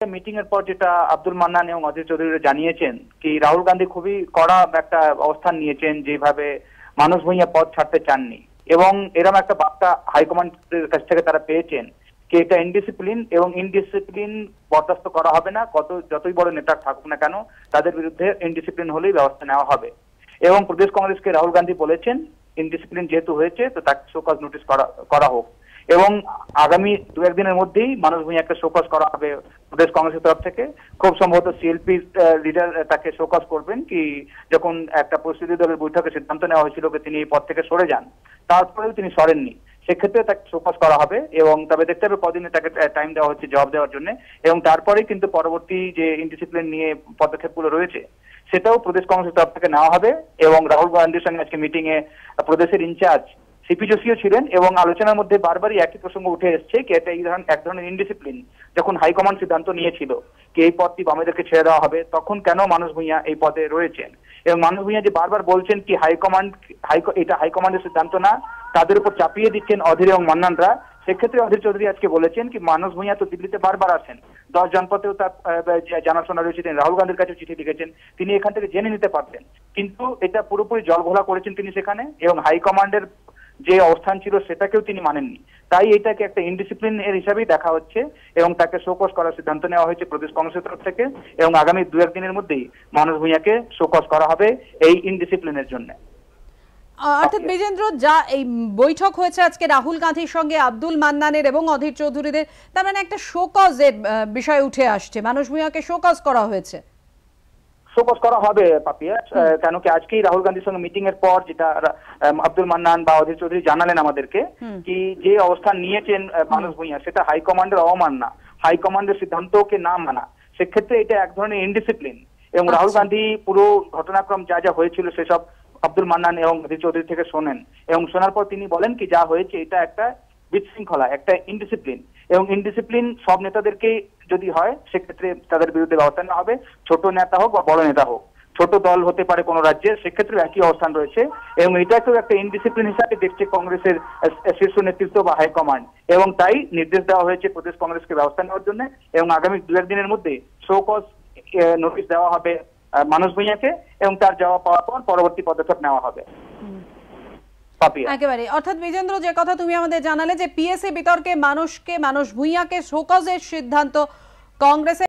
Meeting এর পর যেটা আব্দুল মান্নান এবং অধীর চৌধুরী জানিয়েছেন কি রাহুল গান্ধী খুবই কড়া একটা অবস্থান নিয়েছেন, যেভাবে মানস ভূঁইয়া পদ ছাড়তে চাননি এবং এরকম একটা বার্তা হাইকমান্ডের কাছ থেকে তারা পেয়েছেন কি এটা ইনডিসিপ্লিন এবং ইনডিসিপ্লিন বরদাস্ত করা হবে না। যতই বড় নেতা থাকুক না কেন তাদের বিরুদ্ধে ইনডিসিপ্লিন হলেই ব্যবস্থা নেওয়া হবে। এবং প্রদেশ কংগ্রেসকে রাহুল গান্ধী বলেছেন ইনডিসিপ্লিন যেহেতু হয়েছে তো তাকে শোকজ নোটিশ করা হোক এবং আগামী দু একদিনের মধ্যেই মানস ভূঁইয়াকে শোকজ করা হবে প্রদেশ কংগ্রেসের তরফ থেকে। খুব সম্ভবত সিএলপি লিডার তাকে শোকজ করবেন কি যখন একটা প্রস্তুতি দলের বৈঠকে সিদ্ধান্ত নেওয়া হয়েছিল তিনি এই পদ থেকে সরে যান, তারপরেও তিনি সরেননি, সেক্ষেত্রে তাকে শোকজ করা হবে এবং তবে দেখতে হবে কদিনে তাকে টাইম দেওয়া হচ্ছে জবাব দেওয়ার জন্য। এবং তারপরেই কিন্তু পরবর্তী যে ইনডিসিপ্লিন নিয়ে পদক্ষেপগুলো রয়েছে সেটাও প্রদেশ কংগ্রেসের তরফ থেকে নেওয়া হবে। এবং রাহুল গান্ধীর সঙ্গে আজকে মিটিং এ প্রদেশের ইনচার্জ সিপি যোশীও ছিলেন এবং আলোচনার মধ্যে বারবারই একই প্রসঙ্গ উঠে এসছে কি এটা এক ধরনের ইনডিসিপ্লিন। যখন হাইকমান্ড সিদ্ধান্ত নিয়েছিল কি এই পদটি বামেদেরকে ছেড়ে দেওয়া হবে তখন কেন মানস ভূঁইয়া এই পদে রয়েছেন এবং মানস ভূঁইয়া যে বারবার বলছেন কি এটা হাইকমান্ডের সিদ্ধান্ত না, তাদের উপর চাপিয়ে দিচ্ছেন অধীর এবং মান্নানরা। সেক্ষেত্রে অধীর চৌধুরী আজকে বলেছেন কি মানস ভূঁইয়া তো দিল্লিতে বারবার আসেন, 10 জনপদেও তার জানাশোনা রয়েছে, তিনি রাহুল গান্ধীর কাছে চিঠি লিখেছেন, তিনি এখান থেকে জেনে নিতে পারতেন, কিন্তু এটা পুরোপুরি জলঘোলা করেছেন তিনি সেখানে এবং হাইকমান্ডের যে অবস্থান ছিল সেটাকেও তিনি মানেননি। তাই এটাকে একটা ইনডিসিপ্লিন এর হিসাবেই দেখা হচ্ছে এবং তাকে শোকজ করার সিদ্ধান্ত নেওয়া হয়েছে প্রদেশ কংগ্রেসের তরফ থেকে এবং আগামী দু একদিনের মধ্যেই মানস ভূঁইয়াকে শোকজ করা হবে এই ইনডিসিপ্লিনের জন্য। অর্থাৎ বিজেন্দ্র, যা এই বৈঠক হয়েছে আজকে রাহুল গান্ধীর সঙ্গে আব্দুল মান্নানের এবং অধীর চৌধুরীদের, তার মানে একটা শোকজের বিষয় উঠে আসছে, মানস ভূঁইয়াকে শোকজ করা হয়েছে, শোকজ করা হবে পাপিয়া। কেন কি আজকেই রাহুল গান্ধীর সঙ্গে মিটিং এর পর যেটা আব্দুল মান্নান বা অধীর চৌধুরী জানালেন আমাদেরকে কি যে অবস্থান নিয়েছেন মানস ভূঁইয়া সেটা হাইকমান্ডের অবমাননা, হাইকমান্ডের সিদ্ধান্তকে না মানা, সেক্ষেত্রে এটা এক ধরনের ইনডিসিপ্লিন। এবং রাহুল গান্ধী পুরো ঘটনাক্রম যা যা হয়েছিল সেসব আব্দুল মান্নান এবং অধীর চৌধুরী থেকে শোনেন এবং শোনার পর তিনি বলেন কি যা হয়েছে এটা একটা বিশৃঙ্খলা, একটা ইনডিসিপ্লিন এবং ইনডিসিপ্লিন সব নেতাদেরকে যদি হয় সেক্ষেত্রে তাদের বিরুদ্ধে ব্যবস্থা নেওয়া হবে, ছোট নেতা হোক বা বড় নেতা হোক, ছোট দল হতে পারে কোনো রাজ্যের, সেক্ষেত্রে একই অবস্থান রয়েছে এবং এটাকেও একটা ইনডিসিপ্লিন হিসাবে দেখছে কংগ্রেসের শীর্ষ নেতৃত্ব বা হাইকমান্ড এবং তাই নির্দেশ দেওয়া হয়েছে প্রদেশ কংগ্রেসকে ব্যবস্থা নেওয়ার জন্য এবং আগামী দু একদিনের মধ্যে শোকজ নোটিশ দেওয়া হবে মানস ভূঁইয়াকে এবং তার জবাব পাওয়ার পর পরবর্তী পদক্ষেপ নেওয়া হবে। একেবারে, অর্থাৎ বিজেন্দ্র যে কথা তুমি আমাদের জানালে যে পিএসএ বিতর্কে মানস ভূঁইয়াকে শোকজের সিদ্ধান্ত কংগ্রেসের